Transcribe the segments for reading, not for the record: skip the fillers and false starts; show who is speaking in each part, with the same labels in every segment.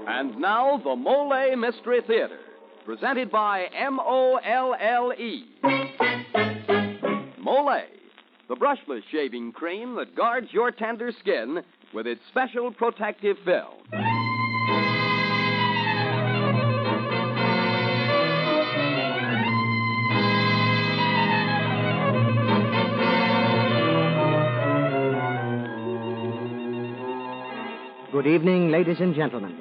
Speaker 1: And now, the Molle Mystery Theater, presented by Molle. Molle, the brushless shaving cream that guards your tender skin with its special protective film.
Speaker 2: Good evening, ladies and gentlemen.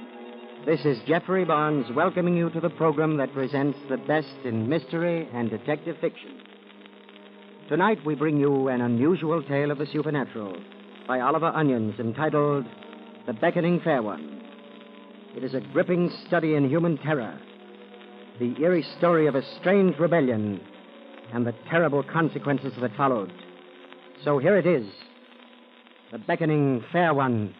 Speaker 2: This is Jeffrey Barnes welcoming you to the program that presents the best in mystery and detective fiction. Tonight we bring you an unusual tale of the supernatural by Oliver Onions entitled The Beckoning Fair One. It is a gripping study in human terror, the eerie story of a strange rebellion and the terrible consequences that followed. So here it is, The Beckoning Fair One.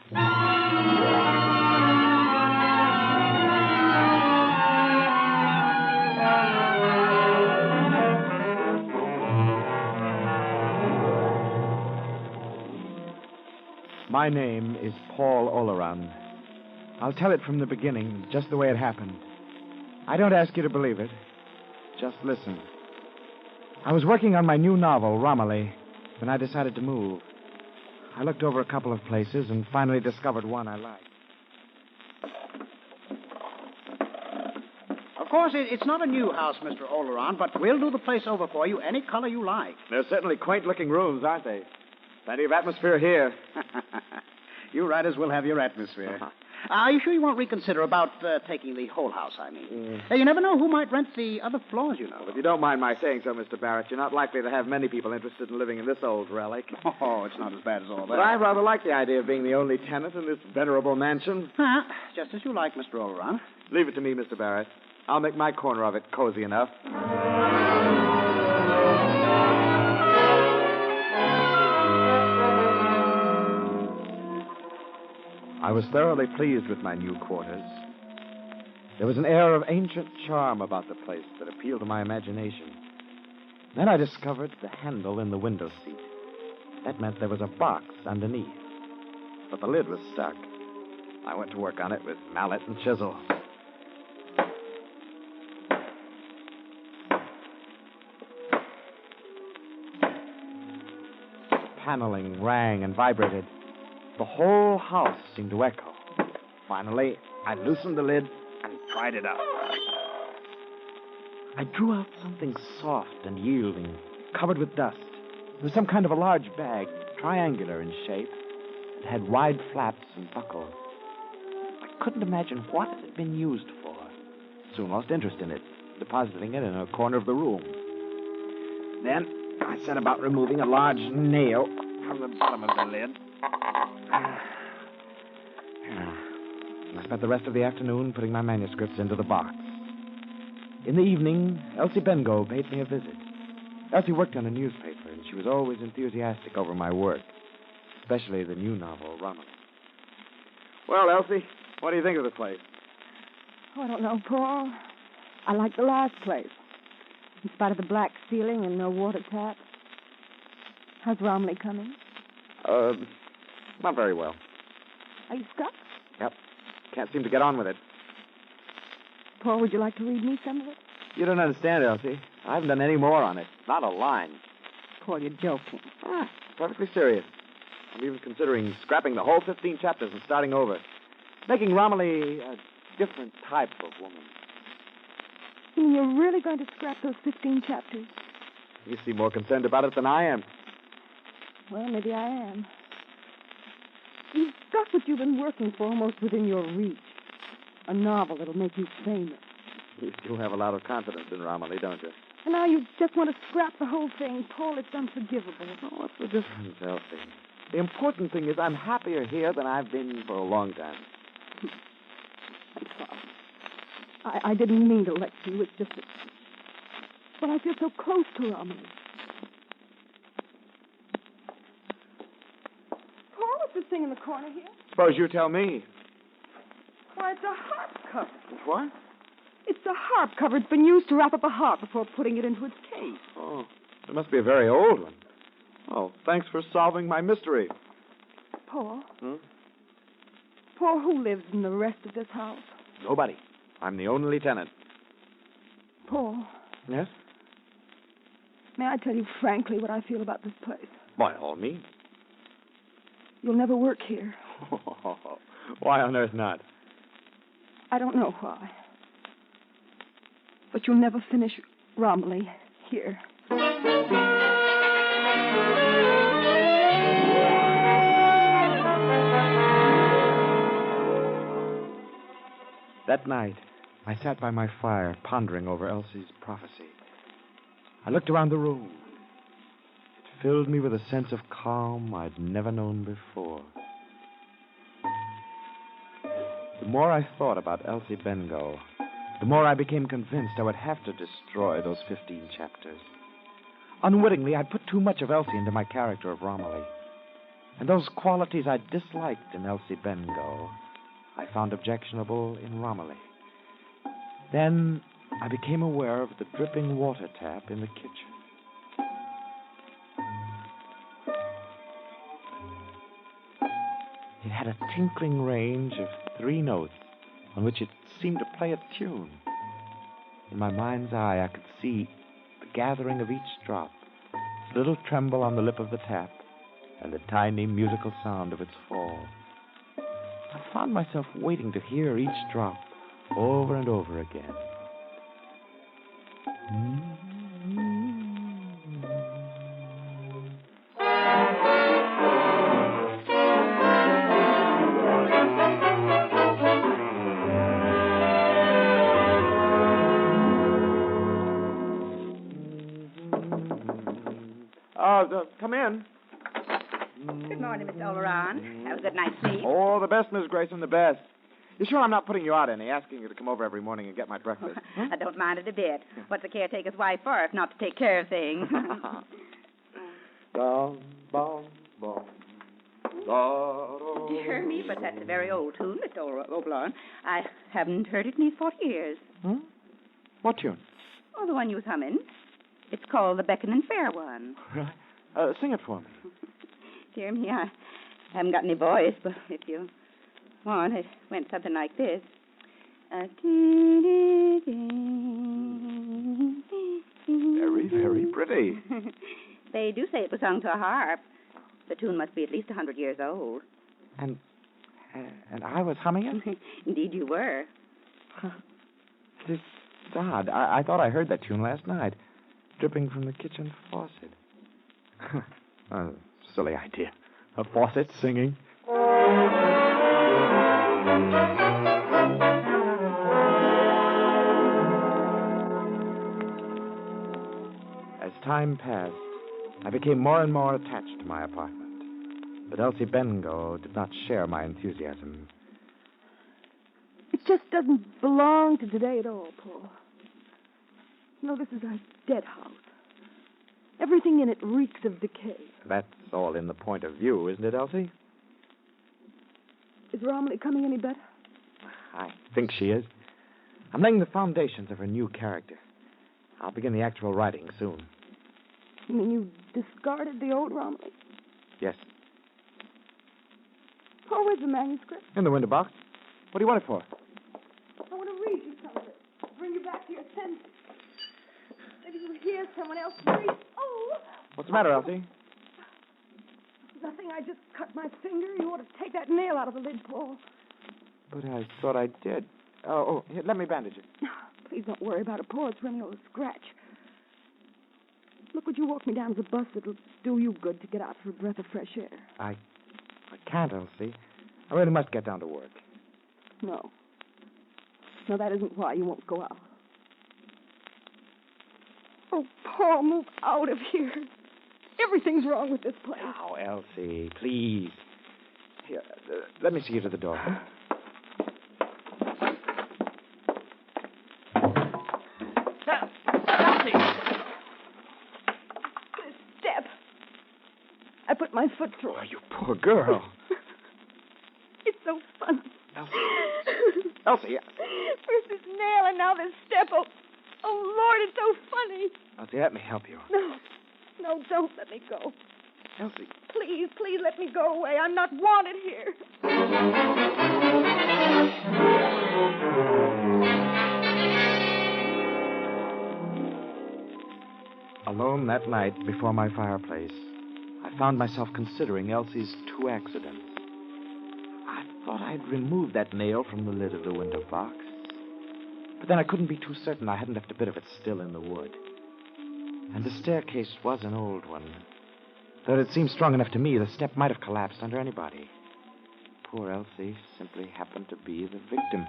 Speaker 3: My name is Paul Oleron. I'll tell it from the beginning, just the way it happened. I don't ask you to believe it. Just listen. I was working on my new novel, Romilly, when I decided to move. I looked over a couple of places and finally discovered one I liked.
Speaker 4: Of course, it's not a new house, Mr. Oleron, but we'll do the place over for you any color you like.
Speaker 3: They're certainly quaint-looking rooms, aren't they? Plenty of atmosphere here.
Speaker 4: You writers will have your atmosphere. Are you sure you won't reconsider about taking the whole house, I mean? You never know who might rent the other floors, you know.
Speaker 3: Well, if you don't mind my saying so, Mr. Barrett, you're not likely to have many people interested in living in this old relic.
Speaker 4: Oh, it's not as bad as all that.
Speaker 3: But I rather like the idea of being the only tenant in this venerable mansion.
Speaker 4: Just as you like, Mr. Oleron.
Speaker 3: Leave it to me, Mr. Barrett. I'll make my corner of it cozy enough. I was thoroughly pleased with my new quarters. There was an air of ancient charm about the place that appealed to my imagination. Then I discovered the handle in the window seat. That meant there was a box underneath. But the lid was stuck. I went to work on it with mallet and chisel. The paneling rang and vibrated. The whole house seemed to echo. Finally, I loosened the lid and pried it up. I drew out something soft and yielding, covered with dust. It was some kind of a large bag, triangular in shape. It had wide flaps and buckles. I couldn't imagine what it had been used for. Soon lost interest in it, depositing it in a corner of the room. Then I set about removing a large nail from the bottom of the lid. I spent the rest of the afternoon putting my manuscripts into the box. In the evening, Elsie Bengo paid me a visit. Elsie worked on a newspaper, and she was always enthusiastic over my work, especially the new novel, Romilly. Well, Elsie, what do you think of the place?
Speaker 5: Oh, I don't know, Paul. I like the last place, in spite of the black ceiling and no water tap. How's Romilly coming?
Speaker 3: Not very well.
Speaker 5: Are you stuck?
Speaker 3: Yep. Can't seem to get on with it.
Speaker 5: Paul, would you like to read me some of it?
Speaker 3: You don't understand, Elsie. I haven't done any more on it. Not a line.
Speaker 5: Paul, you're joking.
Speaker 3: Perfectly serious. I'm even considering scrapping the whole 15 chapters and starting over. Making Romilly a different type of woman.
Speaker 5: You mean you're really going to scrap those 15 chapters?
Speaker 3: You seem more concerned about it than I am.
Speaker 5: Well, maybe I am. You've got what you've been working for almost within your reach. A novel that'll make you famous.
Speaker 3: You still have a lot of confidence in Romilly, don't you?
Speaker 5: And now you just want to scrap the whole thing. Paul, it's unforgivable.
Speaker 3: Oh, what's the difference, Elsie? The important thing is I'm happier here than I've been for a long time.
Speaker 5: I'm sorry. I didn't mean to lecture you. It's just that... Well, I feel so close to Romilly. Paul, what's this thing in the corner here?
Speaker 3: Suppose you tell me.
Speaker 5: Why, it's a harp cover.
Speaker 3: What?
Speaker 5: It's a harp cover. It's been used to wrap up a harp before putting it into its case.
Speaker 3: Oh, it must be a very old one. Oh, thanks for solving my mystery.
Speaker 5: Paul?
Speaker 3: Hmm?
Speaker 5: Paul, who lives in the rest of this house?
Speaker 3: Nobody. I'm the only tenant.
Speaker 5: Paul,
Speaker 3: Yes?
Speaker 5: may I tell you frankly what I feel about this place?
Speaker 3: By all means.
Speaker 5: You'll never work here.
Speaker 3: Why on earth not?
Speaker 5: I don't know why. But you'll never finish Romilly here.
Speaker 3: That night, I sat by my fire, pondering over Elsie's prophecy. I looked around the room. It filled me with a sense of calm I'd never known before. The more I thought about Elsie Bengough, the more I became convinced I would have to destroy those 15 chapters. Unwittingly, I'd put too much of Elsie into my character of Romilly. And those qualities I disliked in Elsie Bengough, I found objectionable in Romilly. Then I became aware of the dripping water tap in the kitchen. It had a tinkling range of 3 notes on which it seemed to play a tune. In my mind's eye, I could see the gathering of each drop, its little tremble on the lip of the tap, and the tiny musical sound of its fall. I found myself waiting to hear each drop over and over again. Come in.
Speaker 6: Good morning, Mr. Oleron. Have a good night's sleep.
Speaker 3: Oh, the best, Miss Grayson, the best. You sure I'm not putting you out any, asking you to come over every morning and get my breakfast?
Speaker 6: I don't mind it a bit. What's a caretaker's wife for if not to take care of things? Dear me, but that's a very old tune, Mr. Oleron. I haven't heard it in these 40 years.
Speaker 3: Hmm? What tune?
Speaker 6: Oh, the one you was humming. It's called the Beckoning Fair one.
Speaker 3: Sing it for me.
Speaker 6: Dear me, I haven't got any voice, but if you want, it went something like this.
Speaker 3: Very, very pretty.
Speaker 6: They do say it was sung to a harp. The tune must be at least 100 years old.
Speaker 3: And I was humming it?
Speaker 6: Indeed you were.
Speaker 3: It's odd. I thought I heard that tune last night, dripping from the kitchen faucet. Silly idea. A faucet singing. As time passed, I became more and more attached to my apartment. But Elsie Bengough did not share my enthusiasm.
Speaker 5: It just doesn't belong to today at all, Paul. No, this is a dead house. Everything in it reeks of decay.
Speaker 3: That's all in the point of view, isn't it, Elsie?
Speaker 5: Is Romilly coming any better?
Speaker 3: I think she is. I'm laying the foundations of her new character. I'll begin the actual writing soon.
Speaker 5: You mean you discarded the old Romilly?
Speaker 3: Yes.
Speaker 5: Oh, where's the manuscript?
Speaker 3: In the window box. What do you want it for?
Speaker 5: I want to read you some of it. Bring you back to your senses. Maybe you'll hear someone else read. Oh!
Speaker 3: What's the matter, Elsie?
Speaker 5: Nothing. I just cut my finger. You ought to take that nail out of the lid, Paul.
Speaker 3: But I thought I did. Oh, here, let me bandage it.
Speaker 5: Please don't worry about it, Paul. It's only a scratch. Look, would you walk me down to the bus? It'll do you good to get out for a breath of fresh air.
Speaker 3: I can't, Elsie. I really must get down to work.
Speaker 5: No. No, that isn't why you won't go out. Oh, Paul, move out of here. Everything's wrong with this place.
Speaker 3: Now, Elsie, please. Here, let me see you to the door.
Speaker 5: Elsie! This step. I put my foot through
Speaker 3: Oh,
Speaker 5: it.
Speaker 3: you poor girl.
Speaker 5: It's so funny.
Speaker 3: Elsie.
Speaker 5: First this nail and now this step. Oh, Lord, it's so funny.
Speaker 3: Elsie, let me help you.
Speaker 5: No, don't let me go.
Speaker 3: Elsie.
Speaker 5: Please let me go away. I'm not wanted here.
Speaker 3: alone that night before my fireplace, I found myself considering Elsie's two accidents. I thought I'd removed that nail from the lid of the window box. But then I couldn't be too certain I hadn't left a bit of it still in the wood. And the staircase was an old one. Though it seemed strong enough to me, the step might have collapsed under anybody. Poor Elsie simply happened to be the victim.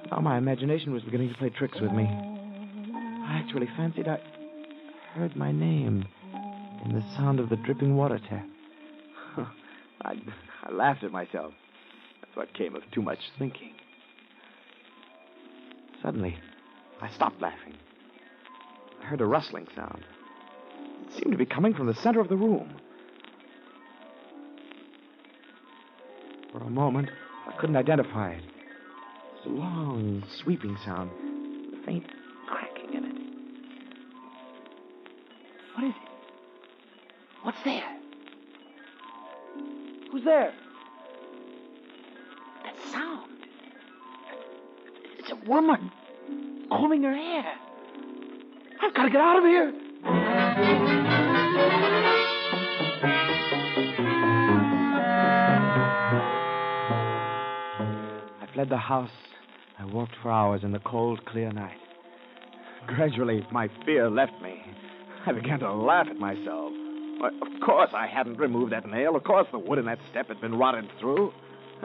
Speaker 3: Now my imagination was beginning to play tricks with me. I actually fancied I heard my name in the sound of the dripping water tap. I laughed at myself. That's what came of too much thinking. Suddenly, I stopped laughing. I heard a rustling sound. It seemed to be coming from the center of the room. For a moment, I couldn't identify it. It was a long, sweeping sound, with a faint cracking in it. What is it? What's there? Who's there? That sound. It's a woman combing her hair. I've got to get out of here. I fled the house. I walked for hours in the cold, clear night. Gradually, my fear left me. I began to laugh at myself. Why, of course I hadn't removed that nail. Of course the wood in that step had been rotted through.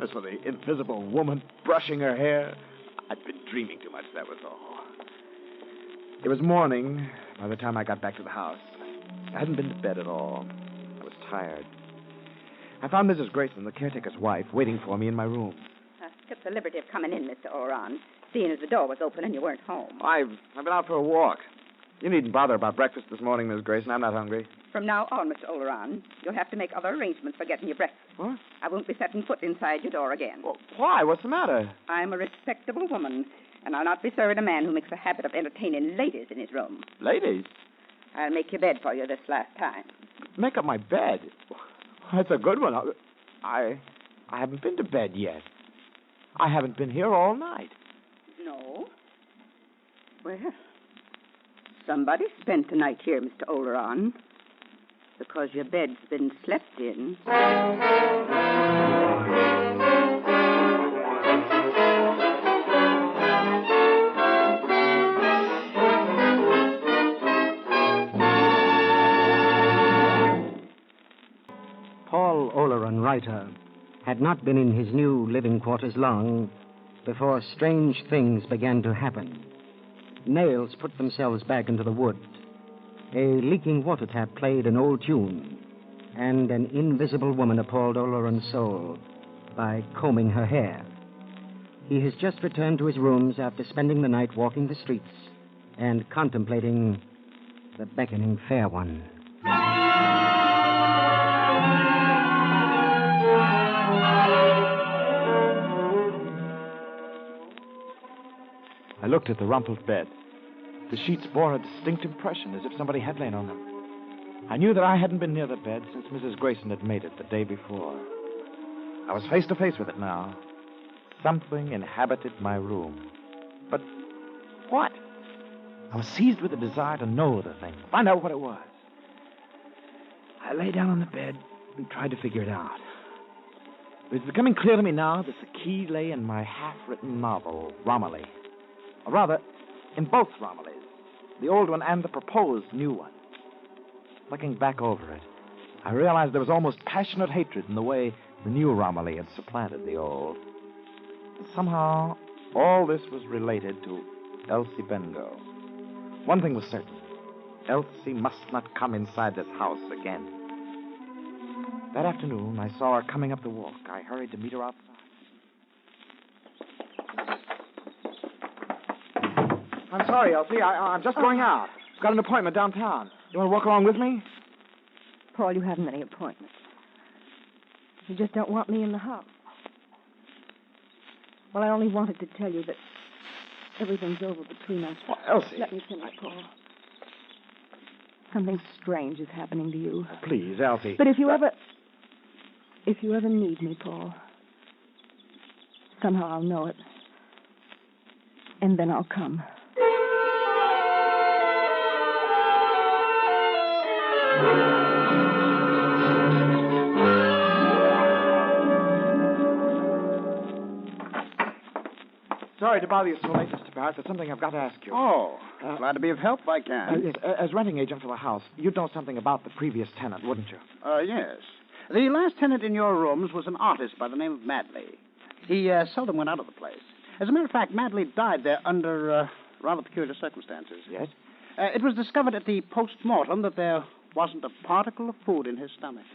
Speaker 3: As for the invisible woman brushing her hair, I'd been dreaming too much, that was all. It was morning by the time I got back to the house. I hadn't been to bed at all. I was tired. I found Mrs. Grayson, the caretaker's wife, waiting for me in my room.
Speaker 6: Took the liberty of coming in, Mr. Oran, seeing as the door was open and you weren't home.
Speaker 3: I've been out for a walk. You needn't bother about breakfast this morning, Miss Grayson. I'm not hungry.
Speaker 6: From now on, Mr. Oleron, you'll have to make other arrangements for getting your breakfast.
Speaker 3: What?
Speaker 6: I won't be setting foot inside your door again.
Speaker 3: Well, why? What's the matter?
Speaker 6: I'm a respectable woman, and I'll not be serving a man who makes a habit of entertaining ladies in his room.
Speaker 3: Ladies?
Speaker 6: I'll make your bed for you this last time.
Speaker 3: Make up my bed? That's a good one. I haven't been to bed yet. I haven't been here all night.
Speaker 6: No? Well, somebody spent the night here, Mr. Oleron, because your bed's been slept in.
Speaker 2: Paul Oleron, writer, had not been in his new living quarters long before strange things began to happen. Nails put themselves back into the wood. A leaking water tap played an old tune, and an invisible woman appalled Oleron's soul by combing her hair. He has just returned to his rooms after spending the night walking the streets and contemplating the beckoning fair one.
Speaker 3: I looked at the rumpled bed. The sheets bore a distinct impression, as if somebody had lain on them. I knew that I hadn't been near the bed since Mrs. Grayson had made it the day before. I was face to face with it now. Something inhabited my room. But what? I was seized with a desire to know the thing, find out what it was. I lay down on the bed and tried to figure it out. It was becoming clear to me now that the key lay in my half-written novel, Romilly. Or rather, in both Romillys, the old one and the proposed new one. Looking back over it, I realized there was almost passionate hatred in the way the new Romilly had supplanted the old. And somehow, all this was related to Elsie Bengough. One thing was certain. Elsie must not come inside this house again. That afternoon, I saw her coming up the walk. I hurried to meet her outside. I'm sorry, Elsie. I'm just going out. I've got an appointment downtown. You want to walk along with me?
Speaker 5: Paul, you haven't any appointments. You just don't want me in the house. Well, I only wanted to tell you that everything's over between us.
Speaker 3: Well, Elsie.
Speaker 5: Let me finish, Paul. Something strange is happening to you.
Speaker 3: Please, Elsie.
Speaker 5: But if you ever... If you ever need me, Paul, somehow I'll know it. And then I'll come.
Speaker 3: Sorry to bother you so late, Mr. Barrett. There's something I've got to ask you.
Speaker 4: Oh, glad to be of help if I can.
Speaker 3: Yes, as renting agent for the house, you'd know something about the previous tenant, wouldn't you?
Speaker 4: Yes. The last tenant in your rooms was an artist by the name of Madley. He seldom went out of the place. As a matter of fact, Madley died there under rather peculiar circumstances.
Speaker 3: Yes?
Speaker 4: It was discovered at the post-mortem that there wasn't a particle of food in his stomach.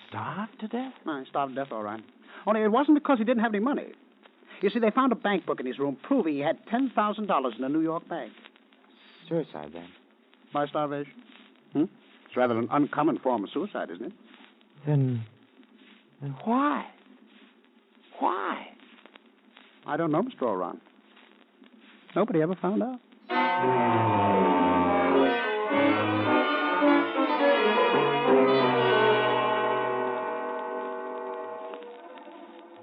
Speaker 3: Starved to death?
Speaker 4: No, he starved to death, all right. Only it wasn't because he didn't have any money. You see, they found a bank book in his room proving he had $10,000 in a New York bank.
Speaker 3: Suicide, then?
Speaker 4: By starvation? It's rather an uncommon form of suicide, isn't it?
Speaker 3: Then why? Why?
Speaker 4: I don't know, Mr. Oran. Nobody ever found out.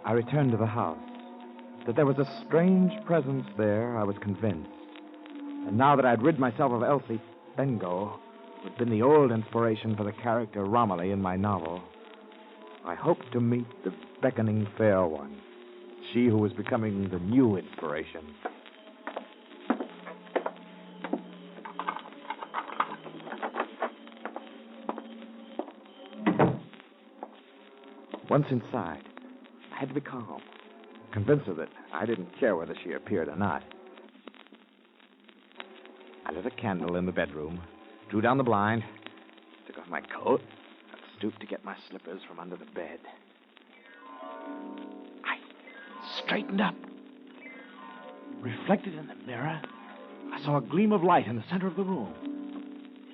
Speaker 3: I returned to the house. That there was a strange presence there, I was convinced. And now that I'd rid myself of Elsie Bengo, who had been the old inspiration for the character Romilly in my novel, I hoped to meet the beckoning fair one, she who was becoming the new inspiration. Once inside, I had to be calm, convinced her that I didn't care whether she appeared or not. I lit a candle in the bedroom, drew down the blind, took off my coat, and stooped to get my slippers from under the bed. I straightened up. Reflected in the mirror, I saw a gleam of light in the center of the room.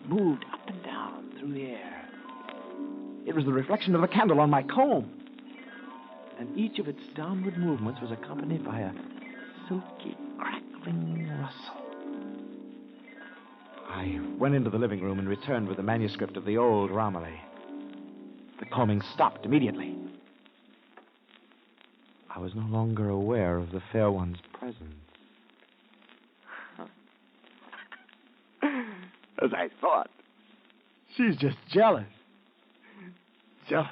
Speaker 3: It moved up and down through the air. It was the reflection of the candle on my comb. And each of its downward movements was accompanied by a silky, crackling rustle. I went into the living room and returned with the manuscript of the old Romilly. The combing stopped immediately. I was no longer aware of the fair one's presence. As I thought. She's just jealous. Jealous.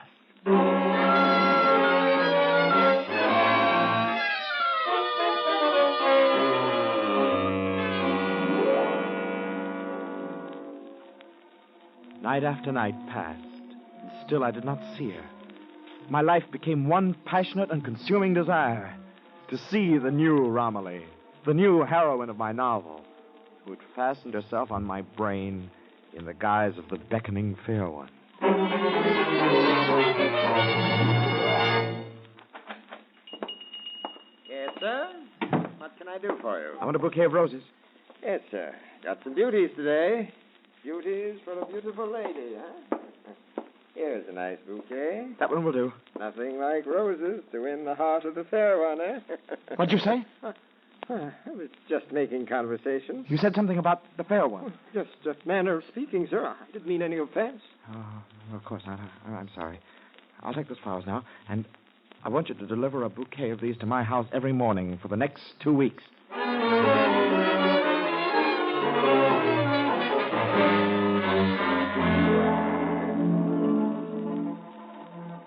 Speaker 3: Night after night passed, and still I did not see her. My life became one passionate and consuming desire to see the new Romilly, the new heroine of my novel, who had fastened herself on my brain in the guise of the beckoning fair one.
Speaker 7: Yes, sir? What can I do for you?
Speaker 3: I want a bouquet of roses.
Speaker 7: Yes, sir. Got some beauties today. Beauties for a beautiful lady, huh? Here's a nice bouquet.
Speaker 3: That one will do.
Speaker 7: Nothing like roses to win the heart of the fair one, eh?
Speaker 3: What'd you say?
Speaker 7: I was just making conversation.
Speaker 3: You said something about the fair one.
Speaker 7: Just a manner of speaking, sir. I didn't mean any offense.
Speaker 3: Oh, of course not. I'm sorry. I'll take those flowers now, and I want you to deliver a bouquet of these to my house every morning for the next 2 weeks.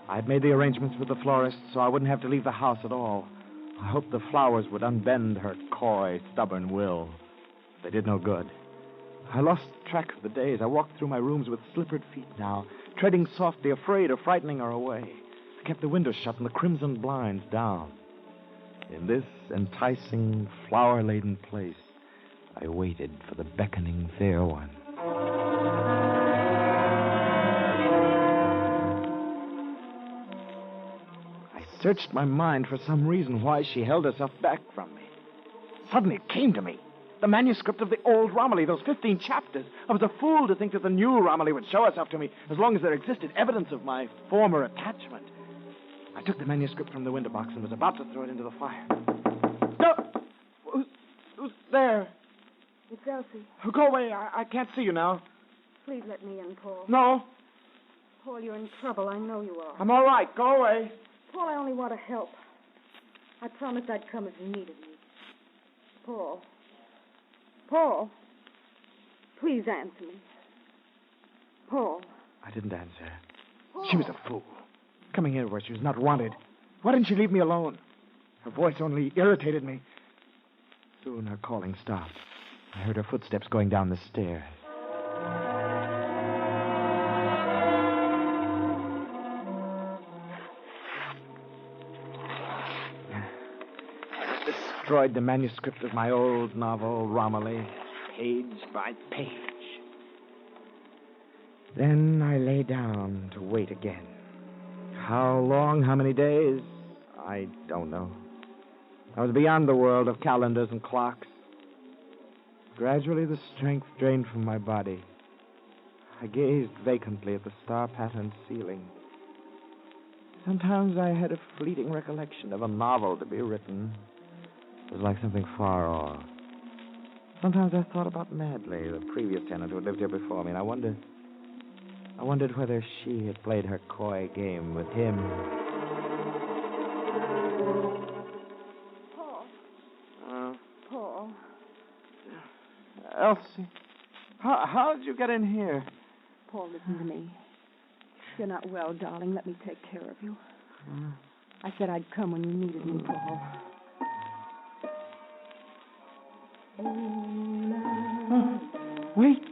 Speaker 3: I'd made the arrangements with the florist so I wouldn't have to leave the house at all. I hoped the flowers would unbend her coy, stubborn will. They did no good. I lost track of the days. I walked through my rooms with slippered feet now, treading softly, afraid of frightening her away. I kept the windows shut and the crimson blinds down. In this enticing, flower-laden place, I waited for the beckoning fair one. I searched my mind for some reason why she held herself back from me. Suddenly it came to me. The manuscript of the old Romilly, those 15 chapters. I was a fool to think that the new Romilly would show herself to me as long as there existed evidence of my former attachment. I took the manuscript from the window box and was about to throw it into the fire. No! Who's there?
Speaker 5: It's Elsie.
Speaker 3: Go away. I can't see you now.
Speaker 5: Please let me in, Paul.
Speaker 3: No.
Speaker 5: Paul, you're in trouble. I know you are.
Speaker 3: I'm all right. Go away.
Speaker 5: Paul, I only want to help. I promised I'd come if you needed me. Paul. Paul. Please answer me. Paul.
Speaker 3: I didn't answer.
Speaker 5: Paul.
Speaker 3: She was a fool. Coming here where she was not wanted. Why didn't she leave me alone? Her voice only irritated me. Soon her calling stopped. I heard her footsteps going down the stairs. I destroyed the manuscript of my old novel, Romilly, page by page. Then I lay down to wait again. How long, how many days? I don't know. I was beyond the world of calendars and clocks. Gradually, the strength drained from my body. I gazed vacantly at the star-patterned ceiling. Sometimes I had a fleeting recollection of a novel to be written. It was like something far off. Sometimes I thought about Madley, the previous tenant who had lived here before me, and I wondered whether she had played her coy game with him.
Speaker 5: Paul. Paul.
Speaker 3: Elsie, how did you get in here?
Speaker 5: Paul, listen to me. If you're not well, darling, let me take care of you. I said I'd come when you needed me, Paul.
Speaker 3: Wait.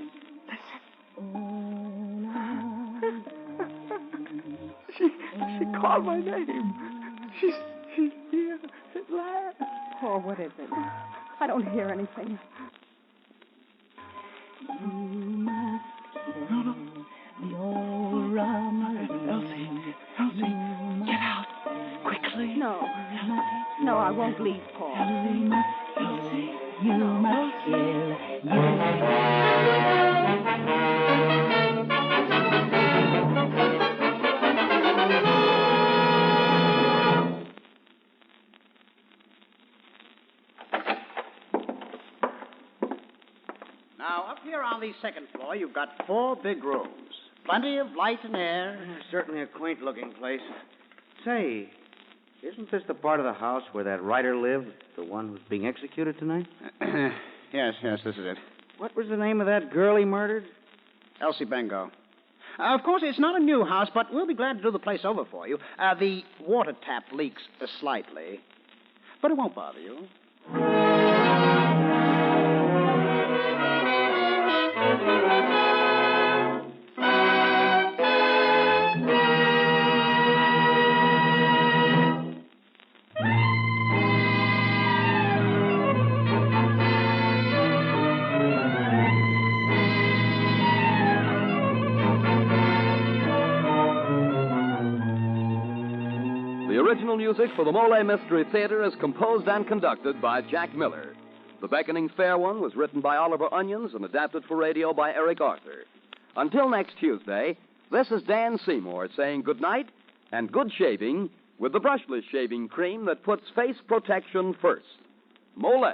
Speaker 3: She called my name. She's here at last.
Speaker 5: Paul, what is it? I don't hear anything.
Speaker 3: Elsie, get out. Quickly.
Speaker 5: No, I won't leave, Paul.
Speaker 3: Elsie, you must kill.
Speaker 4: Now, up here on the second floor, you've got 4 big rooms. Plenty of light and air.
Speaker 7: Certainly a quaint-looking place. Say, isn't this the part of the house where that writer lived, the one who's being executed tonight?
Speaker 4: Yes, this is it.
Speaker 7: What was the name of that girl he murdered?
Speaker 4: Elsie Bengo. Of course, it's not a new house, but we'll be glad to do the place over for you. The water tap leaks slightly, but it won't bother you.
Speaker 1: The original music for the Molle Mystery Theater is composed and conducted by Jack Miller. The Beckoning Fair One was written by Oliver Onions and adapted for radio by Eric Arthur. Until next Tuesday, this is Dan Seymour saying good night and good shaving with the brushless shaving cream that puts face protection first. Molle.